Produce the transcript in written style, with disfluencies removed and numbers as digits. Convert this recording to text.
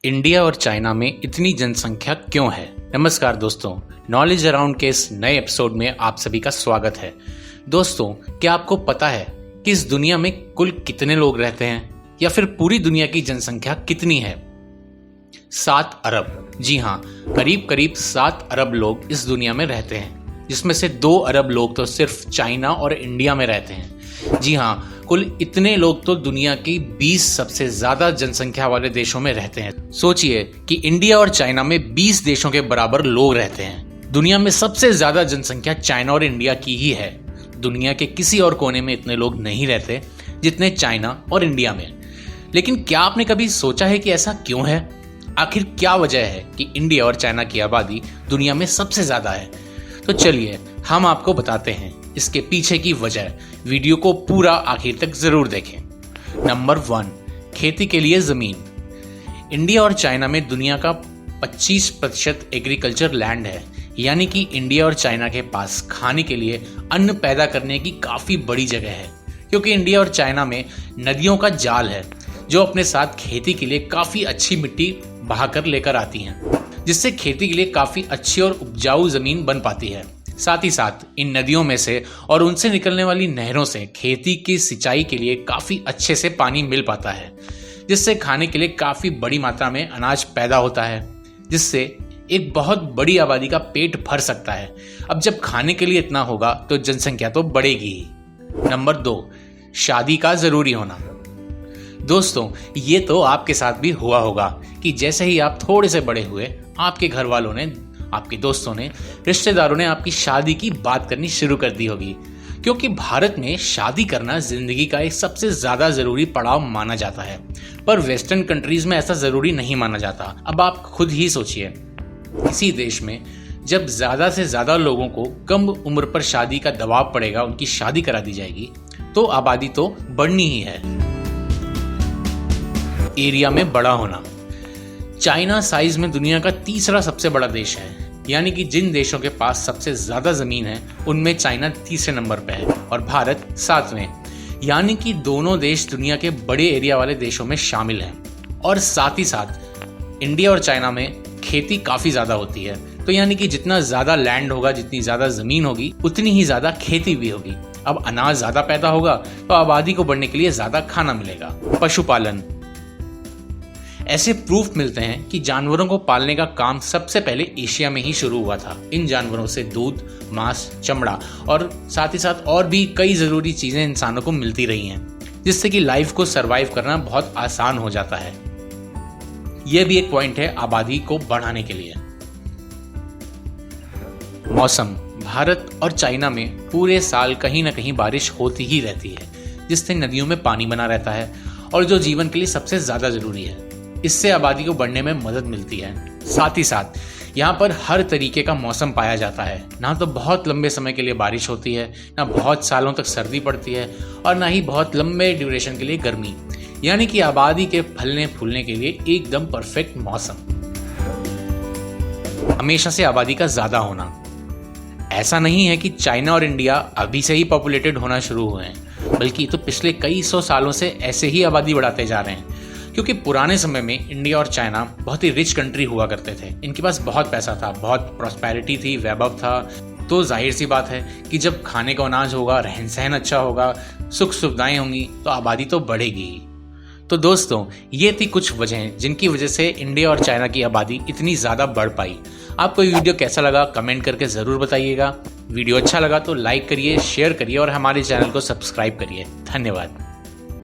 India और China में इतनी जनसंख्या क्यों है। नमस्कार दोस्तों, नॉलेज अराउंड के इस नए एपिसोड में आप सभी का स्वागत है। दोस्तों, क्या आपको पता है कि इस दुनिया में कुल कितने लोग रहते हैं या फिर पूरी दुनिया की जनसंख्या कितनी है? 7 अरब। जी हाँ, करीब करीब 7 अरब लोग इस दुनिया में रहते हैं, जिसमें से 2 अरब लोग तो सिर्फ चाइना और इंडिया में रहते हैं। जी हाँ, कुल इतने लोग तो दुनिया की 20 सबसे ज्यादा जनसंख्या वाले देशों में रहते हैं। सोचिए कि इंडिया और चाइना में 20 देशों के बराबर लोग रहते हैं। दुनिया में सबसे ज्यादा जनसंख्या चाइना और इंडिया की ही है। दुनिया के किसी और कोने में इतने लोग नहीं रहते जितने चाइना और इंडिया में। लेकिन क्या आपने कभी सोचा है कि ऐसा क्यों है? आखिर क्या वजह है कि इंडिया और चाइना की आबादी दुनिया में सबसे ज्यादा है? तो चलिए हम आपको बताते हैं इसके पीछे की वजह। वीडियो को पूरा आखिर तक जरूर देखें। नंबर 1, खेती के लिए जमीन। इंडिया और चाइना में दुनिया का 25% एग्रीकल्चर लैंड है, यानी कि इंडिया और चाइना के पास खाने के लिए अन्न पैदा करने की काफी बड़ी जगह है, क्योंकि इंडिया और चाइना में नदियों का जाल है जो अपने साथ खेती के लिए काफी अच्छी मिट्टी बहाकर लेकर आती हैं, जिससे खेती के लिए काफी अच्छी और उपजाऊ जमीन बन पाती है। साथ ही साथ इन नदियों में से और उनसे निकलने वाली नहरों से खेती की सिंचाई के लिए काफी अच्छे से पानी मिल पाता है, जिससे खाने के लिए काफी बड़ी मात्रा में अनाज पैदा होता है, जिससे एक बहुत बड़ी आबादी का पेट भर सकता है। अब जब खाने के लिए इतना होगा तो जनसंख्या तो बढ़ेगी ही। नंबर 2, शादी का जरूरी होना। दोस्तों, ये तो आपके साथ भी हुआ होगा कि जैसे ही आप थोड़े से बड़े हुए, आपके घर वालों ने, आपके दोस्तों ने, रिश्तेदारों ने आपकी शादी की बात करनी शुरू कर दी होगी, क्योंकि भारत में शादी करना जिंदगी का एक सबसे ज्यादा जरूरी पड़ाव माना जाता है। पर वेस्टर्न कंट्रीज में ऐसा जरूरी नहीं माना जाता। अब आप खुद ही सोचिए, किसी देश में जब ज्यादा से ज्यादा लोगों को कम उम्र पर शादी का दबाव पड़ेगा, उनकी शादी करा दी जाएगी, तो आबादी तो बढ़नी ही है। एरिया में बड़ा होना। चाइना साइज में दुनिया का तीसरा सबसे बड़ा देश है, यानी कि जिन देशों के पास सबसे ज्यादा जमीन है उनमें चाइना तीसरे नंबर पर है और भारत 7वें, यानी कि दोनों देश दुनिया के बड़े एरिया वाले देशों में शामिल हैं। और साथ ही साथ इंडिया और चाइना में खेती काफी ज्यादा होती है, तो यानी कि जितना ज्यादा लैंड होगा, जितनी ज्यादा जमीन होगी, उतनी ही ज्यादा खेती भी होगी। अब अनाज ज्यादा पैदा होगा तो आबादी को बढ़ने के लिए ज्यादा खाना मिलेगा। पशुपालन। ऐसे प्रूफ मिलते हैं कि जानवरों को पालने का काम सबसे पहले एशिया में ही शुरू हुआ था। इन जानवरों से दूध, मांस, चमड़ा और साथ ही साथ और भी कई जरूरी चीजें इंसानों को मिलती रही हैं, जिससे कि लाइफ को सरवाइव करना बहुत आसान हो जाता है। यह भी एक पॉइंट है आबादी को बढ़ाने के लिए। मौसम। भारत और चाइना में पूरे साल कहीं ना कहीं बारिश होती ही रहती है, जिससे नदियों में पानी बना रहता है और जो जीवन के लिए सबसे ज्यादा जरूरी है। इससे आबादी को बढ़ने में मदद मिलती है। साथ ही साथ यहाँ पर हर तरीके का मौसम पाया जाता है। ना तो बहुत लंबे समय के लिए बारिश होती है, ना बहुत सालों तक सर्दी पड़ती है, और ना ही बहुत लंबे ड्यूरेशन के लिए गर्मी, यानी कि आबादी के फलने फूलने के लिए एकदम परफेक्ट मौसम। हमेशा से आबादी का ज्यादा होना। ऐसा नहीं है कि चाइना और इंडिया अभी से ही पॉपुलेटेड होना शुरू हुए हैं, बल्कि तो पिछले कई 100 सालों से ऐसे ही आबादी बढ़ाते जा रहे हैं, क्योंकि पुराने समय में इंडिया और चाइना बहुत ही रिच कंट्री हुआ करते थे। इनके पास बहुत पैसा था, बहुत प्रॉस्पेरिटी थी, वैभव था। तो जाहिर सी बात है कि जब खाने का अनाज होगा, रहन सहन अच्छा होगा, सुख सुविधाएं होंगी, तो आबादी तो बढ़ेगी ही। तो दोस्तों, ये थी कुछ वजहें जिनकी वजह से इंडिया और चाइना की आबादी इतनी ज्यादा बढ़ पाई। आपको ये वीडियो कैसा लगा कमेंट करके जरूर बताइएगा। वीडियो अच्छा लगा तो लाइक करिए, शेयर करिए और हमारे चैनल को सब्सक्राइब करिए। धन्यवाद।